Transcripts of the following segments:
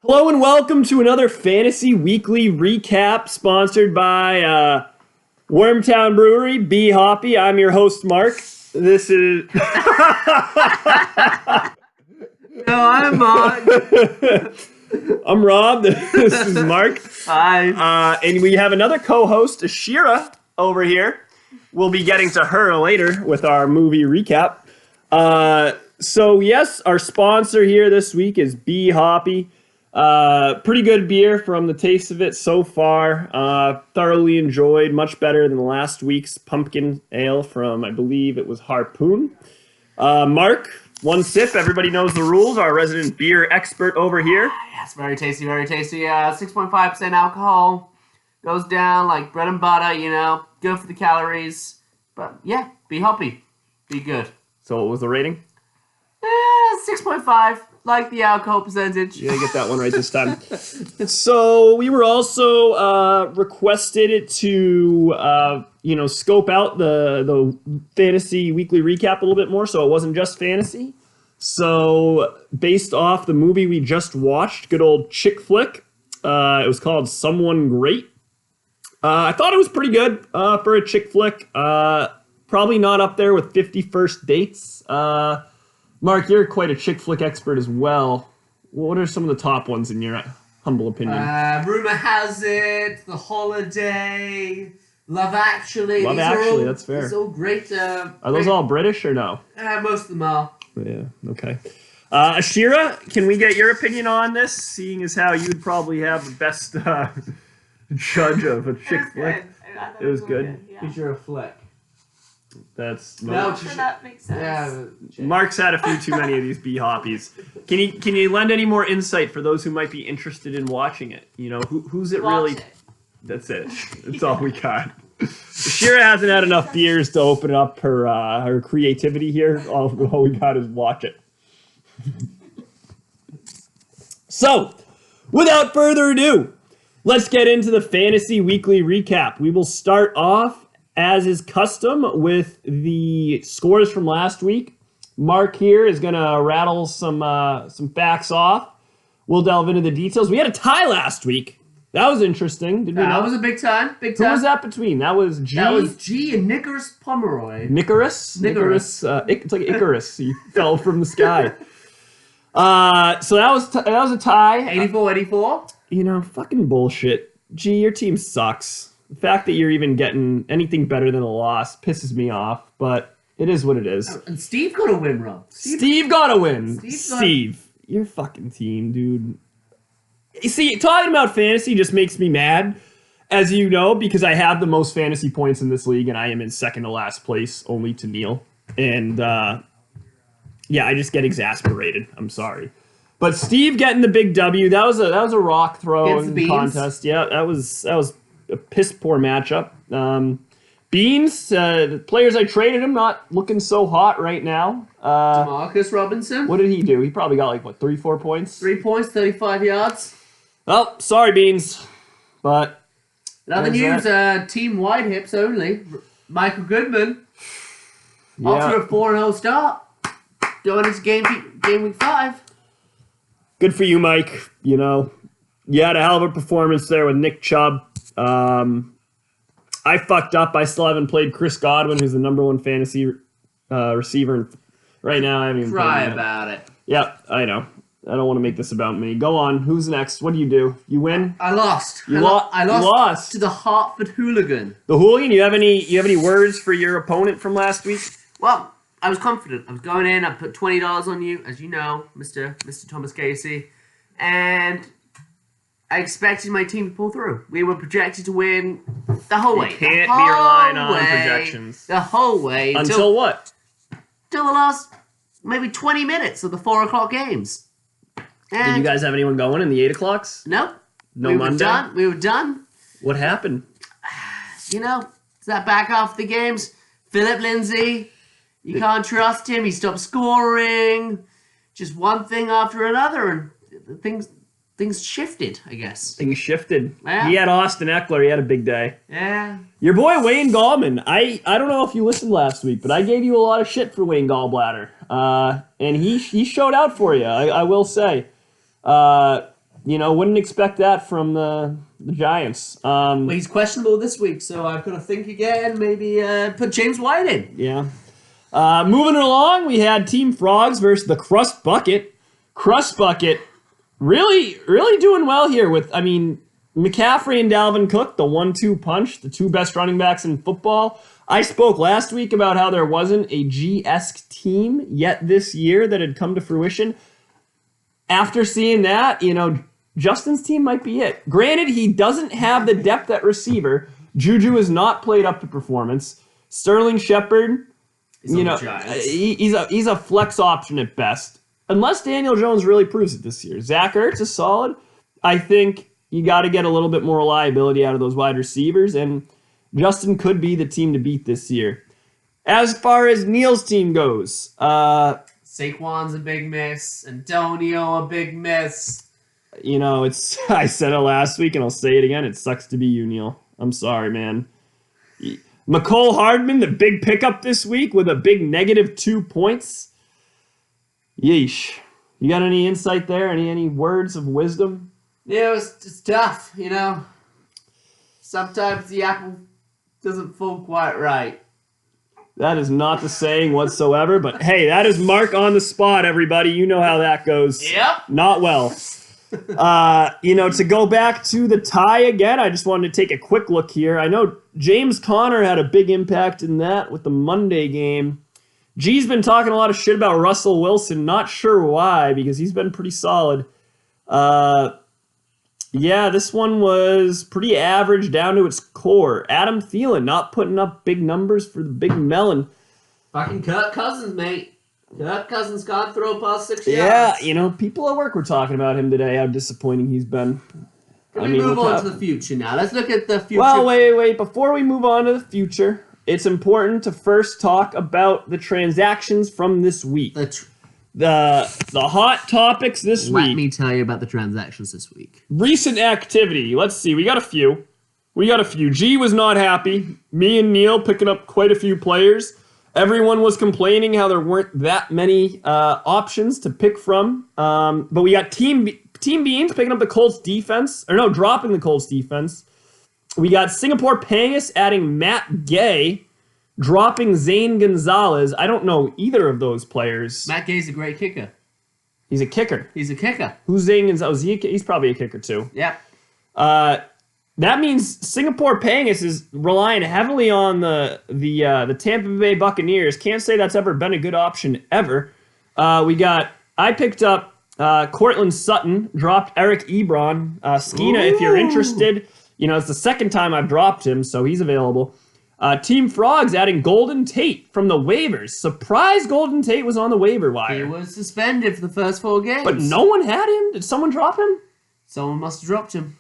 Hello and welcome to another Fantasy Weekly recap sponsored by Wormtown Brewery, B Hoppy. I'm your host, Mark. This is. No, I'm Mark. I'm Rob. This is Mark. Hi. And we have another co host, Ashira, over here. We'll be getting to her later with our movie recap. So, yes, our sponsor here this week is B Hoppy. Pretty good beer from the taste of it so far. Thoroughly enjoyed, much better than last week's pumpkin ale from, I believe it was Harpoon. Mark, one sip. Everybody knows the rules. Our resident beer expert over here. Yes, very tasty, very tasty. 6.5% alcohol. Goes down like bread and butter, Good for the calories. But yeah, be hoppy. Be good. So what was the rating? 6.5. Like the alcohol percentage. Yeah, get that one right this time. So we were also requested to scope out the fantasy weekly recap a little bit more, so it wasn't just fantasy. So based off the movie we just watched, good old chick flick, it was called Someone Great. I thought it was pretty good for a chick flick. Probably not up there with 50 First Dates. Mark, you're quite a chick flick expert as well. What are some of the top ones in your humble opinion? Rumor Has It, The Holiday, Love Actually. Love Actually, that's fair. These are all great. Are those all British or no? Most of them are. Yeah, okay. Ashira, can we get your opinion on this, seeing as how you'd probably have the best judge of a chick flick? It was good. Because you're a flick. That's No, So that makes sense. yeah. Mark's had a few too many of these B hoppies. Can you lend any more insight for those who might be interested in watching it? You know, who's it Watch really? it. That's it. That's all we got. Shira hasn't had enough beers to open up her creativity here. All we got is watch it. So, without further ado, let's get into the Fantasy Weekly recap. We will start off, as is custom, with the scores from last week. Mark here is going to rattle some facts off. We'll delve into the details. We had a tie last week. That was interesting. Did we That know? was a big time. Big Who time. was that between? That was G. That was G and Nicholas Pomeroy. Nicarus? Nicarus. It's like Icarus. He fell from the sky. So that was a tie. 84. Fucking bullshit. G, your team sucks. The fact that you're even getting anything better than a loss pisses me off, but it is what it is. And Steve got a win, Rob. Steve got to win. Steve's got- Steve, your fucking team, dude. You see, talking about fantasy just makes me mad, as you know, because I have the most fantasy points in this league, and I am in second to last place, only to Neil. And yeah, I just get exasperated. I'm sorry. But Steve getting the big W, that was a rock Against the throwing Beans. contest. Yeah, that was a piss poor matchup. Beans, the players I traded him, not looking so hot right now. Marcus Robinson. What did he do? He probably got like, 3-4 points? 3 points, 35 yards. Oh, sorry, Beans. But In other There's news, team wide hips only. Michael Goodman, off to yeah, a 4-0 start. Going into game week 5. good for you, Mike. You had a hell of a performance there with Nick Chubb. I fucked up. I still haven't played Chris Godwin, who's the number one fantasy receiver right now. I haven't even Cry played him yet. about it. Yeah, I know. I don't want to make this about me. Go on. Who's next? What do? You win? I lost. You I lost lost. to the Hartford Hooligan. The hooligan. You have any words for your opponent from last week? Well, I was confident. I was going in. I put $20 on you, as you know, Mr. Thomas Casey, and I expected my team to pull through. We were projected to win the whole way. You can't The be relying whole on way. projections. The whole way Until what? till the last maybe 20 minutes of the 4 o'clock games. Did And you guys have anyone going in the 8 o'clocks? nope. No we Monday? were done. We were done. What happened? It's that back half of the games. Philip Lindsay, you can't trust him. He stopped scoring. Just one thing after another, and things shifted, I guess. Things shifted. Yeah. He had Austin Eckler. He had a big day. Yeah. Your boy Wayne Gallman. I don't know if you listened last week, but I gave you a lot of shit for Wayne Gallbladder. And he showed out for you, I will say. wouldn't expect that from the Giants. Well, he's questionable this week, so I've got to think again. Maybe put James White in. Yeah. Moving along, we had Team Frogs versus the Crust Bucket. Crust Bucket really, really doing well here with, McCaffrey and Dalvin Cook, the 1-2 punch, the two best running backs in football. I spoke last week about how there wasn't a G-esque team yet this year that had come to fruition. After seeing that, Justin's team might be it. Granted, he doesn't have the depth at receiver. Juju has not played up to performance. Sterling Shepard, he's a flex option at best. Unless Daniel Jones really proves it this year. Zach Ertz is solid. I think you got to get a little bit more reliability out of those wide receivers, and Justin could be the team to beat this year. As far as Neil's team goes, Saquon's a big miss. Antonio a big miss. I said it last week and I'll say it again. It sucks to be you, Neil. I'm sorry, man. McCole Hardman, the big pickup this week with a big -2 points. Yeesh. You got any insight there? Any words of wisdom? Yeah, it's tough, Sometimes the apple doesn't fall quite right. That is not the saying whatsoever, but hey, that is Mark on the spot, everybody. You know how that goes. Yep. Not well. To go back to the tie again, I just wanted to take a quick look here. I know James Conner had a big impact in that with the Monday game. G's been talking a lot of shit about Russell Wilson. Not sure why, because he's been pretty solid. This one was pretty average down to its core. Adam Thielen not putting up big numbers for the big melon. Fucking Kirk Cousins, mate. Kirk Cousins can't throw past 6 yards. Yeah, people at work were talking about him today, how disappointing he's been. Can we move on to the future now? Let's look at the future. Well, wait. Before we move on to the future, it's important to first talk about the transactions from this week. The hot topics this week. Let me tell you about the transactions this week. Recent activity. Let's see. We got a few. G was not happy. Me and Neil picking up quite a few players. Everyone was complaining how there weren't that many options to pick from. But we got Team Beans picking up the Colts defense. Dropping the Colts defense. We got Singapore Pangas adding Matt Gay. Dropping Zane Gonzalez. I don't know either of those players. Matt Gay's a great kicker. He's a kicker. Who's Zane Gonzalez? He's probably a kicker too. Yep. That means Singapore Pangas is relying heavily on the Tampa Bay Buccaneers. Can't say that's ever been a good option ever. I picked up Cortland Sutton, dropped Eric Ebron. Skeena, if you're interested, it's the second time I've dropped him, so he's available. Team Frogs adding Golden Tate from the waivers. Surprise Golden Tate was on the waiver wire. He was suspended for the first 4 games. But no one had him? Did someone drop him? Someone must have dropped him.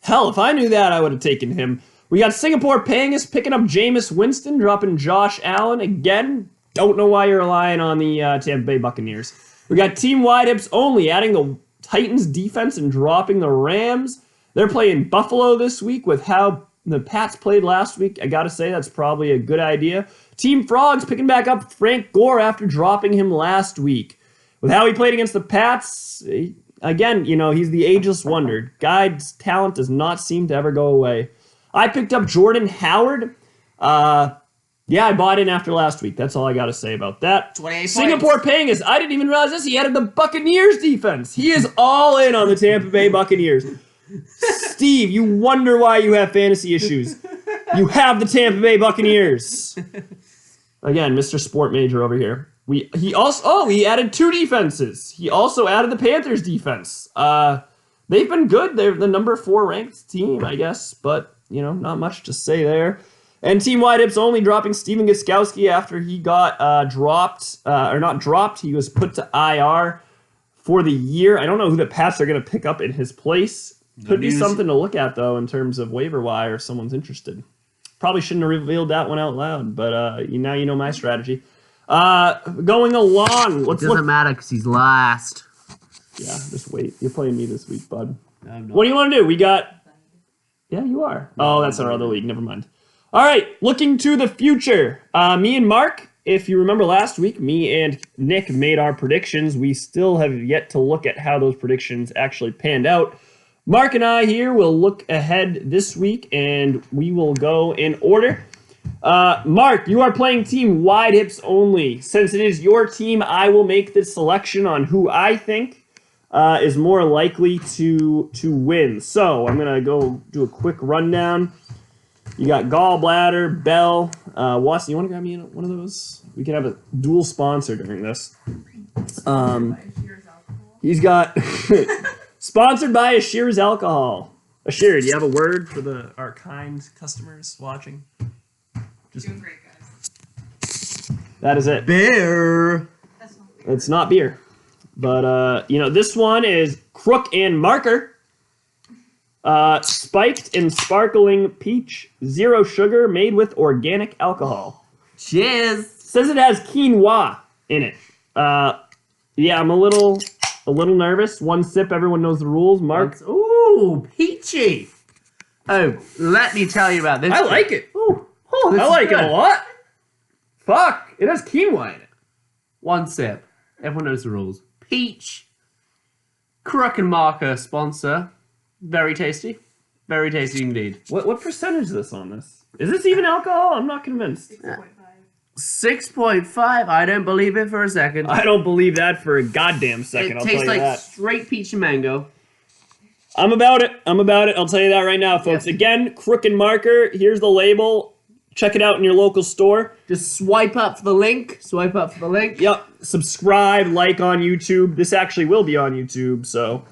Hell, if I knew that, I would have taken him. We got Singapore Pangas picking up Jameis Winston, dropping Josh Allen. Again, don't know why you're relying on the Tampa Bay Buccaneers. We got Team Wide Hips only adding the Titans defense and dropping the Rams. They're playing Buffalo this week with how the Pats played last week. I gotta say, that's probably a good idea. Team Frogs picking back up Frank Gore after dropping him last week. With how he played against the Pats, again, he's the ageless wonder. Guy's talent does not seem to ever go away. I picked up Jordan Howard. I bought in after last week. That's all I got to say about that. 28 Singapore Pangas. I didn't even realize this. He added the Buccaneers defense. He is all in on the Tampa Bay Buccaneers. Steve, you wonder why you have fantasy issues. You have the Tampa Bay Buccaneers. Again, Mr. Sport Major over here. He added 2 defenses. He also added the Panthers defense. They've been good. They're the number 4 ranked team, I guess, but not much to say there. And Team Wide Hips only dropping Steven Gostkowski after he got not dropped. He was put to IR for the year. I don't know who the Pats are going to pick up in his place. Could be something to look at, though, in terms of waiver wire if someone's interested. Probably shouldn't have revealed that one out loud, but now you know my strategy. Going along. It doesn't matter because he's last. Yeah, just wait. You're playing me this week, bud. No, I'm not. What do you want to do? We got... Yeah, you are. Oh, that's our other league. Never mind. All right, looking to the future. Me and Mark if you remember last week, me and Nick made our predictions. We still have yet to look at how those predictions actually panned out. Mark and I here will look ahead this week, and we will go in order. Mark, you are playing Team Wide Hips only. Since it is your team, I will make the selection on who I think is more likely to win. So I'm gonna go do a quick rundown. You got Gallbladder, Bell, Watson. You want to grab me one of those? We can have a dual sponsor during this. He's got sponsored by Ashir's Alcohol. Ashir, do you have a word for our kind customers watching? Doing great, guys. That is it. Beer. That's not beer. It's not beer. But, this one is Crook and Marker. Spiked and sparkling peach, 0 sugar, made with organic alcohol. Cheers. Says it has quinoa in it. Yeah, I'm a little nervous. One sip, everyone knows the rules. Mark? Ooh, peachy. Oh, let me tell you about this. I like it. This I is like good. it a lot. Fuck, it has quinoa in it. One sip. Everyone knows the rules. Peach. Crook and Marker sponsor. Very tasty. Very tasty indeed. What percentage is this on this? Is this even alcohol? I'm not convinced. 6.5. 6.5. I don't believe it for a second. I don't believe that for a goddamn second, It I'll tell tastes you like that. straight peach and mango. I'm about it. I'll tell you that right now, folks. Yeah. Again, Crook and Marker. Here's the label. Check it out in your local store. Just swipe up for the link. Swipe up for the link. Yep. Subscribe, like on YouTube. This actually will be on YouTube, so.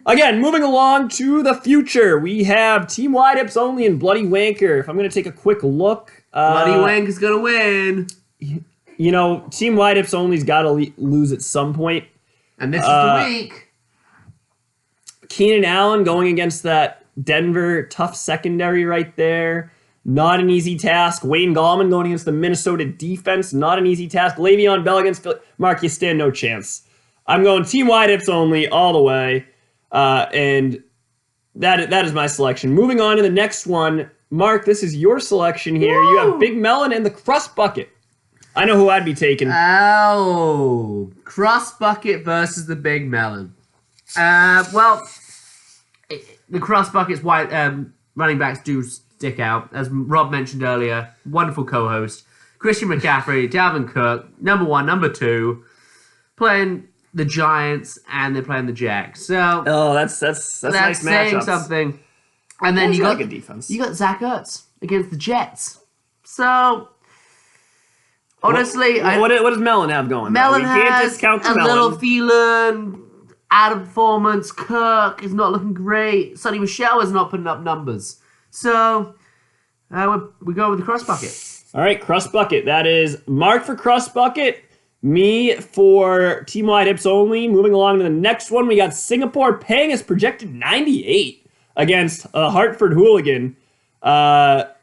Again, moving along to the future. We have Team Wide Hips only and Bloody Wanker. If I'm going to take a quick look. Bloody Wank is going to win. Team Wide Hips only's got to lose at some point. And this is the week. Keenan Allen going against that Denver tough secondary right there. Not an easy task. Wayne Gallman going against the Minnesota defense. Not an easy task. Le'Veon Bell against Philly. Mark, you stand no chance. I'm going Team Wide Hips only all the way. And that is my selection. Moving on to the next one. Mark, this is your selection here. Woo! You have Big Melon and the Crust Bucket. I know who I'd be taking. Oh. Crust Bucket versus the Big Melon. The Crust Bucket's white running backs do stick out. As Rob mentioned earlier, wonderful co-host. Christian McCaffrey, Dalvin Cook, number 1, number 2, playing the Giants, and they're playing the Jags. So that's nice saying matchups. something. And then you got a defense. You got Zach Ertz against the Jets. So honestly, what does Melon have going? Melon we can't has discount the a Melon. little Thielen, out of performance. Kirk is not looking great. Sonny Michel is not putting up numbers. So we go with the Crust Bucket. All right, Crust Bucket. That is Mark for Crust Bucket. Me for Team Wide Hips only. Moving along to the next one, we got Singapore paying us projected 98 against Hartford Hooligan. Let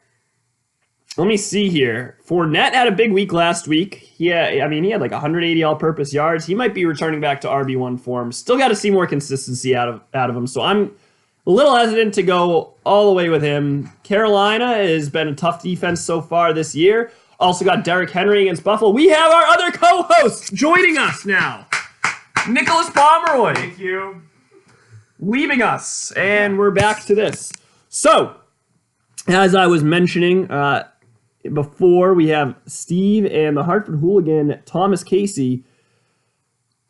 me see here. Fournette had a big week last week. He had like 180 all-purpose yards. He might be returning back to RB1 form. Still got to see more consistency out of him. So I'm a little hesitant to go all the way with him. Carolina has been a tough defense so far this year. Also got Derrick Henry against Buffalo. We have our other co-host joining us now. Nicholas Pomeroy. Thank you. Leaving us. And we're back to this. So, as I was mentioning before, we have Steve and the Hartford Hooligan, Thomas Casey.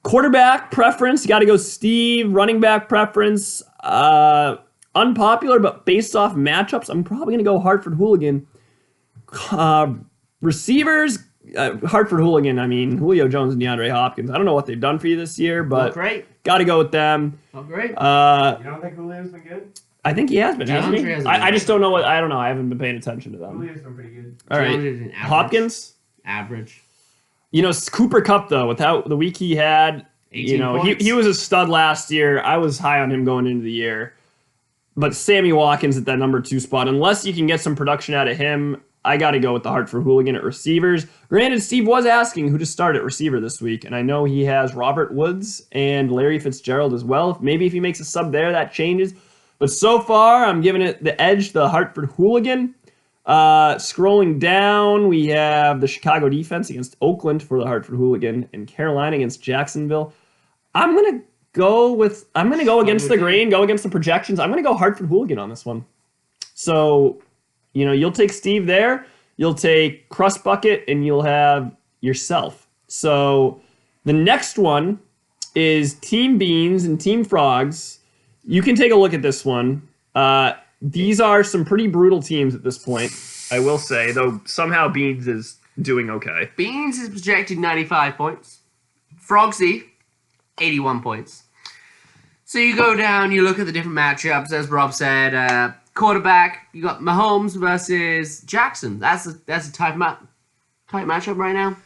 Quarterback preference, got to go Steve. Running back preference, unpopular, but based off matchups, I'm probably going to go Hartford Hooligan. Receivers, Hartford Hooligan, Julio Jones and DeAndre Hopkins. I don't know what they've done for you this year, Not but great. got to go with them. Not great. You don't think Julio's been good? I think he has been, hasn't he? DeAndre hasn't I been. just don't know I don't know. I haven't been paying attention to them. Julio's been pretty good. All right. DeAndre's an average. Hopkins? Average. Cooper Kupp, though, without the week he had, 18 points. he was a stud last year. I was high on him going into the year. But Sammy Watkins at that number 2 spot, unless you can get some production out of him, I got to go with the Hartford Hooligan at receivers. Granted, Steve was asking who to start at receiver this week, and I know he has Robert Woods and Larry Fitzgerald as well. Maybe if he makes a sub there, that changes. But so far, I'm giving it the edge to the Hartford Hooligan. Scrolling down, we have the Chicago defense against Oakland for the Hartford Hooligan and Carolina against Jacksonville. I'm gonna go against the grain, go against the projections. I'm gonna go Hartford Hooligan on this one. So, you'll take Steve there, you'll take Crust Bucket, and you'll have yourself. So the next one is Team Beans and Team Frogs. You can take a look at this one. These are some pretty brutal teams at this point, I will say, though somehow Beans is doing okay. Beans is projected 95 points. Frogsy, 81 points. So you go down, you look at the different matchups, as Rob said. Quarterback, you got Mahomes versus Jackson. That's a tight matchup right now.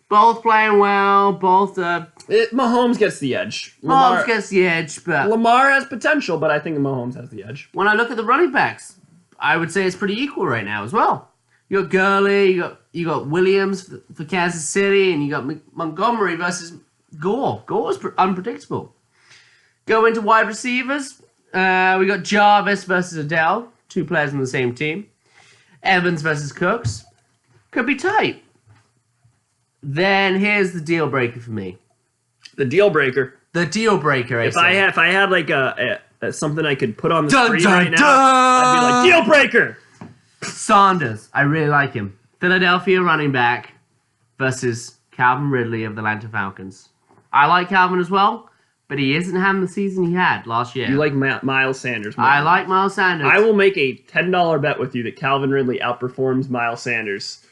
Both playing well, both... Mahomes gets the edge. Mahomes gets the edge, but... Lamar has potential, but I think Mahomes has the edge. When I look at the running backs, I would say it's pretty equal right now as well. You got Gurley, you got Williams for Kansas City, and you got Montgomery versus Gore. Gore is unpredictable. Go into wide receivers. We got Jarvis versus Adele, 2 players on the same team. Evans versus Cooks. Could be tight. Then here's the deal breaker for me. The deal breaker. The deal breaker. If I had like a something I could put on the screen right now, I'd be like, deal breaker. Saunders. I really like him. Philadelphia running back versus Calvin Ridley of the Atlanta Falcons. I like Calvin as well, but he isn't having the season he had last year. You like Miles Sanders more. I like Miles Sanders. I will make a $10 bet with you that Calvin Ridley outperforms Miles Sanders.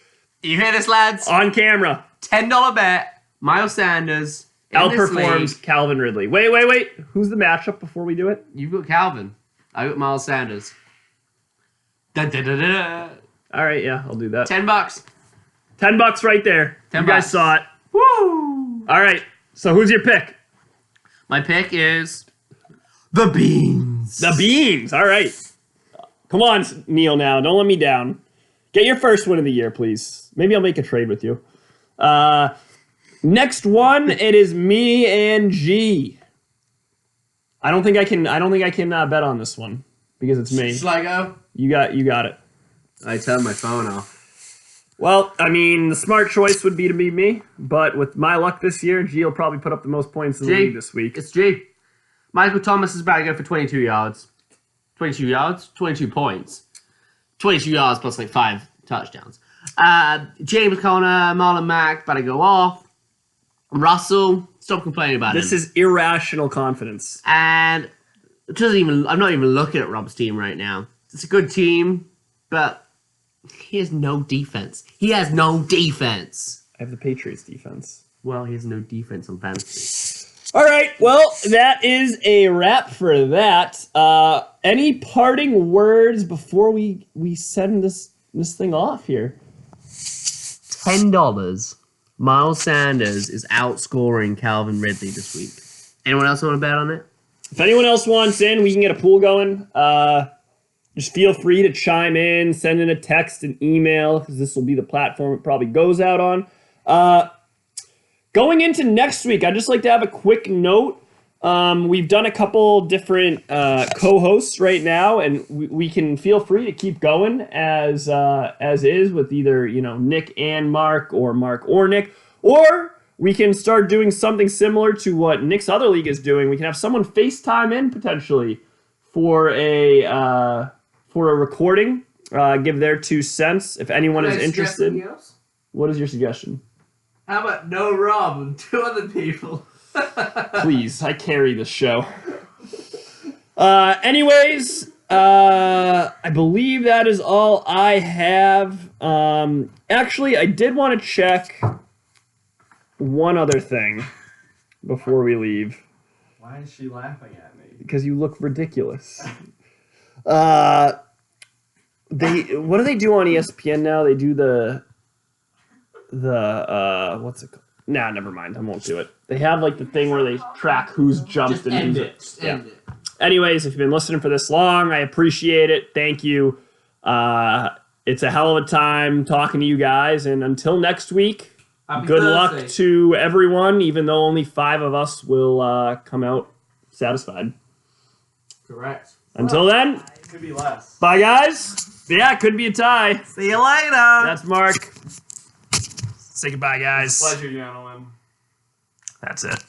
You hear this, lads? On camera. $10 bet. Miles Sanders outperforms Calvin Ridley. Wait. Who's the matchup before we do it? You've got Calvin. I got Miles Sanders. All right, yeah, I'll do that. $10. $10 right there. $10. You guys saw it. Woo! All right, so who's your pick? My pick is the Beans. The Beans. All right. Come on, Neil, now. Don't let me down. Get your first win of the year, please. Maybe I'll make a trade with you. Next one, it is me and G. I don't think I can bet on this one because it's me. Sligo. You got it. I turned my phone off. Well, I mean, the smart choice would be to be me, but with my luck this year, G will probably put up the most points in the league this week. It's G. Michael Thomas is about to go for 22 yards. 22 yards? 22 points. 22 yards plus like 5 touchdowns. James Conner, Marlon Mack about to go off. Russell, stop complaining about This him. is irrational confidence. And I'm not even looking at Rob's team right now. It's a good team, but he has no defense. He has no defense. I have the Patriots defense. Well, he has no defense on fantasy. All right, well, that is a wrap for that. Any parting words before we send this thing off here? $10. Miles Sanders is outscoring Calvin Ridley this week. Anyone else want to bet on it? If anyone else wants in, we can get a pool going. Just feel free to chime in, send in a text, an email, because this will be the platform it probably goes out on. Going into next week, I'd just like to have a quick note. We've done a couple different co-hosts right now, and we can feel free to keep going as is with either Nick and Mark or Nick, or we can start doing something similar to what Nick's other league is doing. We can have someone FaceTime in potentially for a recording, give their 2 cents if anyone is interested. What is your suggestion? How about no Rob and 2 other people? Please, I carry this show. Anyways, I believe that is all I have. Actually, I did want to check one other thing before we leave. Why is she laughing at me? Because you look ridiculous. What do they do on ESPN now? They do the what's it called? Nah, never mind. I won't do it. They have like the thing where they track who's jumped and End who's it. Just end it. Anyways, if you've been listening for this long, I appreciate it. Thank you. It's a hell of a time talking to you guys, and until next week, good luck to everyone, even though only 5 of us will come out satisfied. Correct. Until then, Could be less. bye guys. Yeah, it could be a tie. See you later. That's Mark. Say goodbye, guys. Pleasure, gentlemen. That's it.